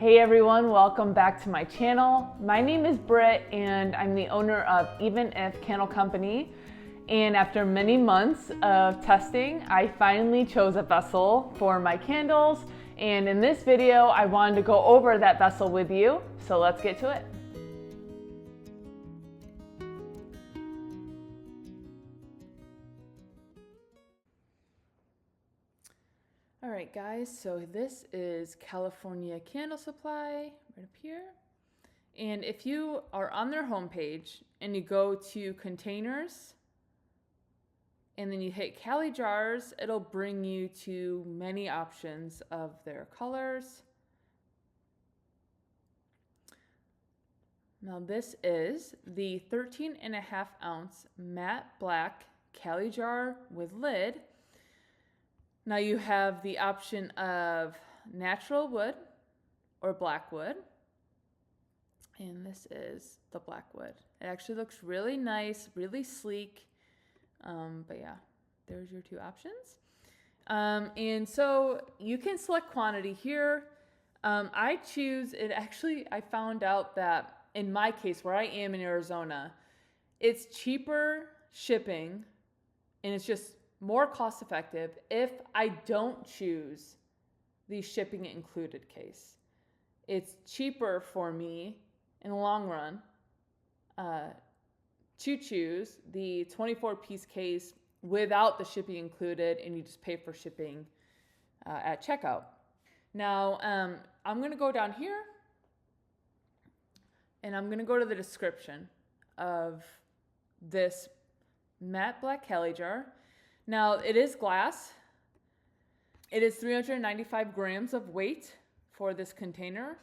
Hey everyone, welcome back to my channel. My name is Britt and I'm the owner of Even If Candle Company. And after many months of testing, I finally chose a vessel for my candles. And in this video, I wanted to go over that vessel with you. So let's get to it. All right guys, so this is California Candle Supply right up here. And if you are on their homepage and you go to containers and then you hit Cali jars, it'll bring you to many options of their colors. Now this is the 13.5 ounce matte black Cali jar with lid. Now you have the option of natural wood or black wood. And this is the black wood. It actually looks really nice, really sleek. But yeah, there's your two options. And so you can select quantity here. I choose it. Actually, I found out that in my case, where I am in Arizona, it's cheaper shipping and it's just more cost effective if I don't choose the shipping included case. It's cheaper for me in the long run to choose the 24-piece case without the shipping included, and you just pay for shipping at checkout. Now, I'm going to go down here and I'm going to go to the description of this matte black Cali jar. Now, it is glass. It is 395 grams of weight for this container,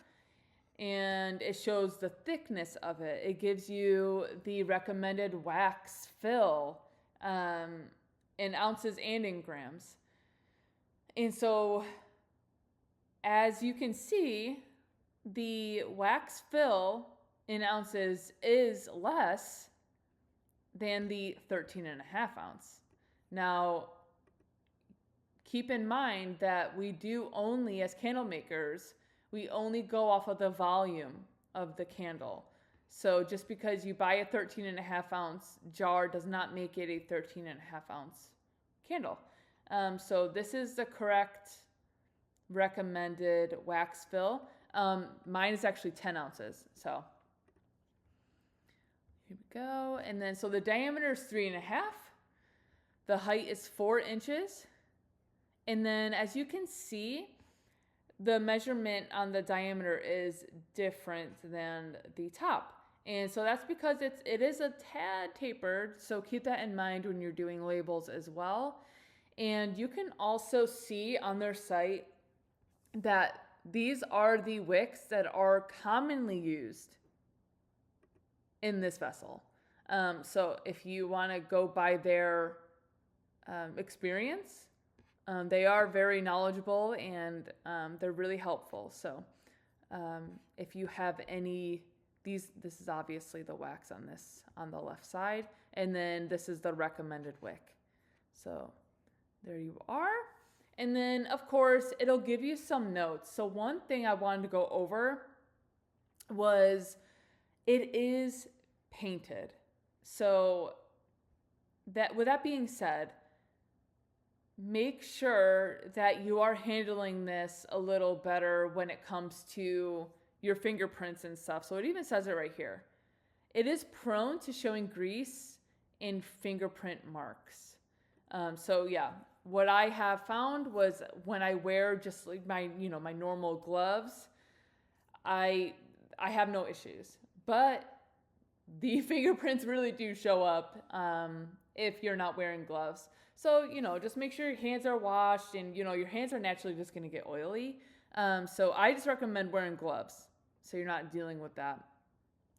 and it shows the thickness of it. It gives you the recommended wax fill in ounces and in grams. And so, as you can see, the wax fill in ounces is less than the 13.5 ounce. Now, keep in mind that we do only, as candle makers, we only go off of the volume of the candle. So just because you buy a 13.5 ounce jar does not make it a 13.5 ounce candle. So this is the correct recommended wax fill. Mine is actually 10 ounces. So here we go. And then, so the diameter is 3.5. The height is 4 inches. And then as you can see, the measurement on the diameter is different than the top. And so that's because it is a tad tapered. So keep that in mind when you're doing labels as well. And you can also see on their site that these are the wicks that are commonly used in this vessel. So if you want to go by their experience, they are very knowledgeable and they're really helpful. So if you have any, this is obviously the wax on the left side, and then this is the recommended wick. So there you are. And then of course it'll give you some notes. So one thing I wanted to go over was it is painted. So that, with that being said, make sure that you are handling this a little better when it comes to your fingerprints and stuff. So it even says it right here. It is prone to showing grease and fingerprint marks. So yeah, what I have found was when I wear just like my normal gloves, I have no issues. But the fingerprints really do show up if you're not wearing gloves. So, just make sure your hands are washed and, your hands are naturally just going to get oily. So I just recommend wearing gloves so you're not dealing with that.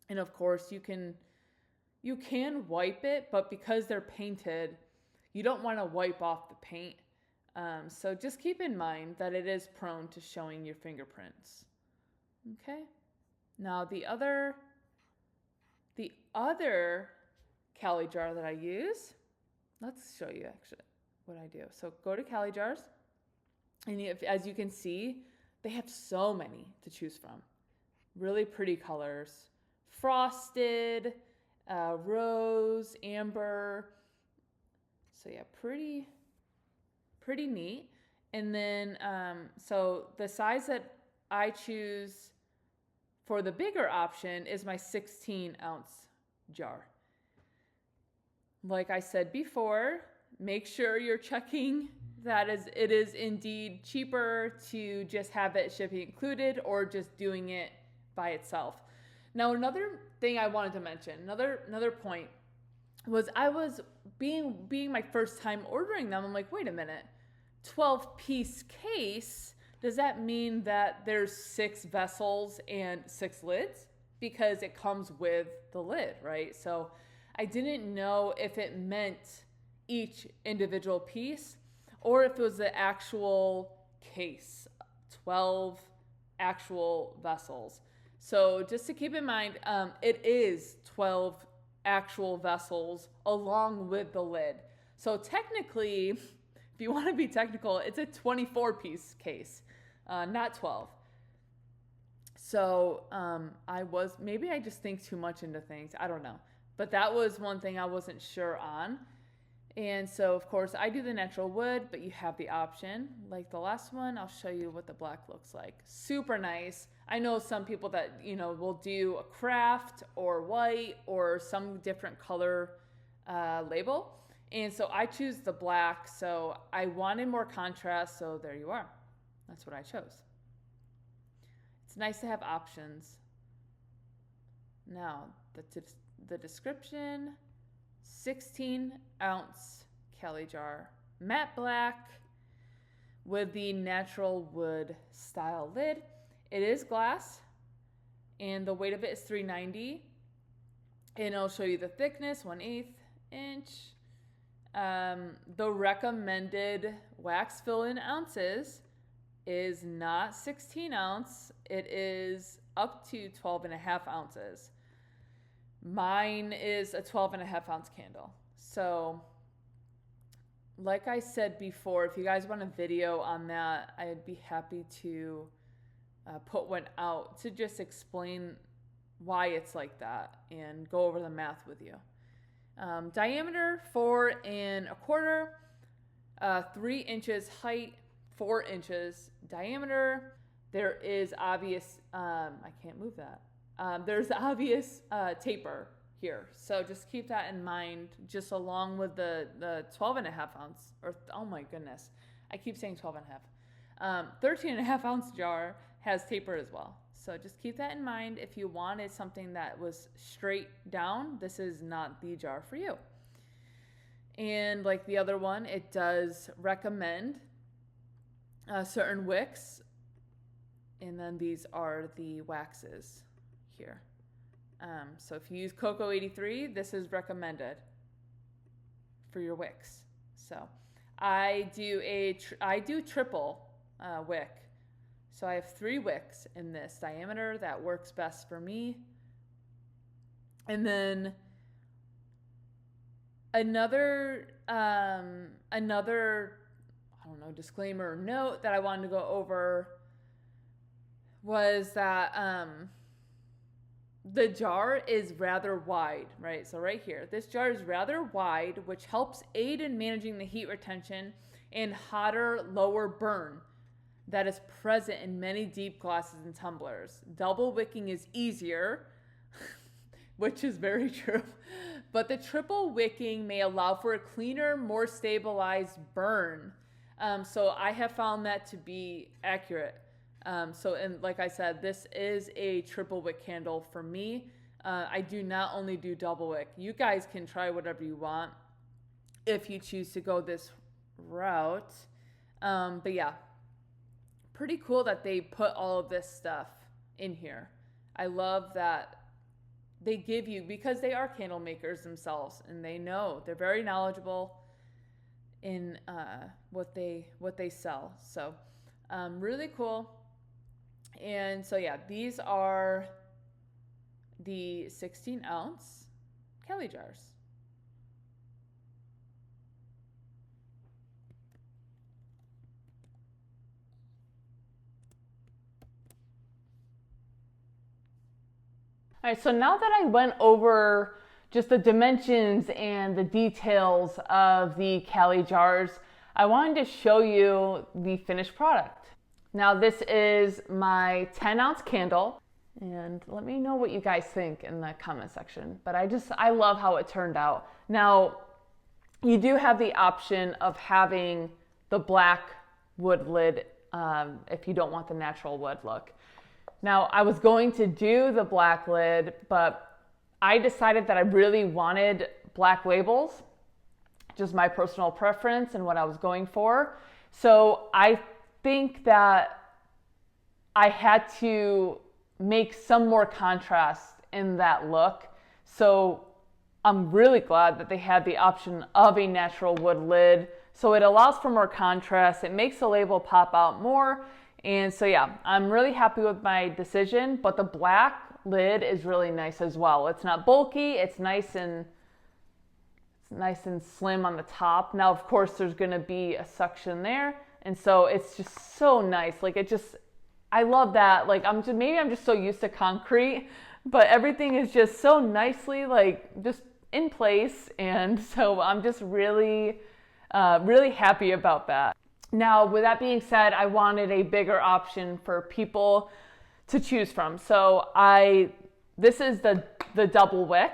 And of course, you can wipe it, but because they're painted, you don't want to wipe off the paint. So just keep in mind that it is prone to showing your fingerprints. Okay. Now the other Cali jar that I use, let's show you actually what I do. So go to Cali jars, and as you can see, They have so many to choose from. Really pretty colors. Frosted, rose, amber. So yeah, pretty neat. And then, so the size that I choose for the bigger option is my 16-ounce jar. Like I said before, make sure you're checking that it is indeed cheaper to just have it shipping included or just doing it by itself. Now, another thing I wanted to mention, another point was I was being my first time ordering them. I'm like, wait a minute, 12-piece case. Does that mean that there's 6 vessels and 6 lids? Because it comes with the lid, right? So I didn't know if it meant each individual piece or if it was the actual case, 12 actual vessels. So just to keep in mind, it is 12 actual vessels along with the lid. So technically, if you want to be technical, it's a 24-piece case, not 12. So maybe I just think too much into things. I don't know. But that was one thing I wasn't sure on. And so, of course, I do the natural wood, but you have the option. Like the last one, I'll show you what the black looks like. Super nice. I know some people that, will do a craft or white or some different color label. And so I choose the black. So I wanted more contrast. So there you are. That's what I chose. It's nice to have options. Now, the description, 16-ounce Cali jar, matte black with the natural wood style lid. It is glass, and the weight of it is 390. And I'll show you the thickness, 1/8 inch. The recommended wax fill in ounces is not 16 ounce. It is up to 12.5 ounces. Mine is a 12.5 ounce candle. So, like I said before, if you guys want a video on that, I'd be happy to put one out to just explain why it's like that and go over the math with you. Diameter 4 1/4, 3 inches height, 4 inches diameter. There is obvious, I can't move that. There's obvious taper here. So just keep that in mind, just along with the 12.5 ounce, or oh my goodness, I keep saying 12.5. 13.5 ounce jar has taper as well. So just keep that in mind. If you wanted something that was straight down, this is not the jar for you. And like the other one, it does recommend certain wicks. And then these are the waxes here. So if you use Cocoa 83, this is recommended for your wicks. So I do triple wick. So I have 3 wicks in this diameter that works best for me. And then another I don't know, disclaimer or note that I wanted to go over was that the jar is rather wide, right? So right here, this jar is rather wide, which helps aid in managing the heat retention and hotter, lower burn that is present in many deep glasses and tumblers. Double wicking is easier, which is very true, but the triple wicking may allow for a cleaner, more stabilized burn. So I have found that to be accurate. And like I said, this is a triple wick candle for me. I do not only do double wick. You guys can try whatever you want if you choose to go this route. But yeah, pretty cool that they put all of this stuff in here. I love that they give you, because they are candle makers themselves and they know, they're very knowledgeable in what they sell. So really cool. And so yeah, these are the 16-ounce Cali jars. All right, so now that I went over just the dimensions and the details of the Cali jars, I wanted to show you the finished product. Now this is my 10-ounce candle, and let me know what you guys think in the comment section. But I love how it turned out. Now, you do have the option of having the black wood lid if you don't want the natural wood look. Now, I was going to do the black lid, but I decided that I really wanted black labels, just my personal preference and what I was going for. So I think that I had to make some more contrast in that look. So I'm really glad that they had the option of a natural wood lid. So it allows for more contrast. It makes the label pop out more. And so yeah, I'm really happy with my decision, but the black lid is really nice as well. It's not bulky, it's nice and slim on the top. Now, of course, there's gonna be a suction there. And so it's just so nice. Like I love that. Like maybe I'm just so used to concrete, but everything is just so nicely like just in place. And so I'm just really, really happy about that. Now, with that being said, I wanted a bigger option for people to choose from. So this is the double wick.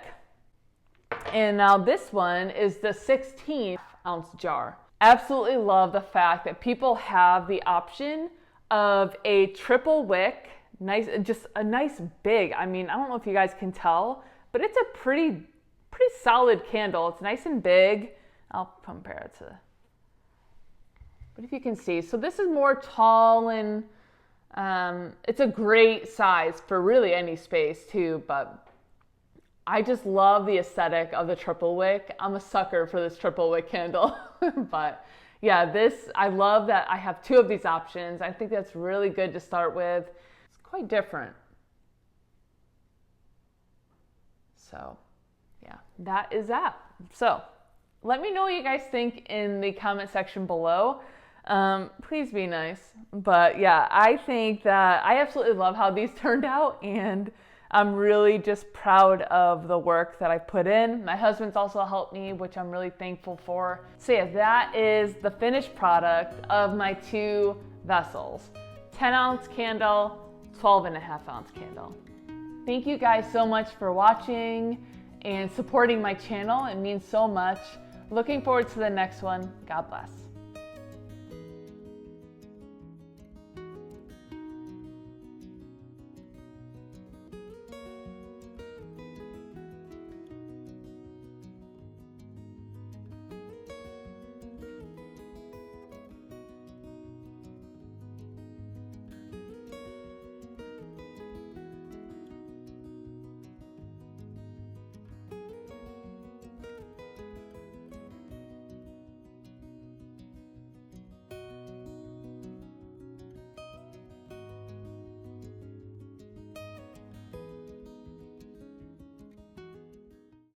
And now this one is the 16-ounce jar. Absolutely love the fact that people have the option of a triple wick, just a nice big, I mean, I don't know if you guys can tell, but it's a pretty solid candle. It's nice and big. I'll compare it to, but if you can see, so this is more tall and it's a great size for really any space too, but I just love the aesthetic of the triple wick. I'm a sucker for this triple wick candle. But yeah, I love that I have two of these options. I think that's really good to start with. It's quite different. So yeah, that is that. So let me know what you guys think in the comment section below. Please be nice. But yeah, I think that I absolutely love how these turned out, and I'm really just proud of the work that I put in. My husband's also helped me, which I'm really thankful for. So yeah, that is the finished product of my two vessels. 10-ounce candle, 12.5-ounce candle. Thank you guys so much for watching and supporting my channel. It means so much. Looking forward to the next one. God bless.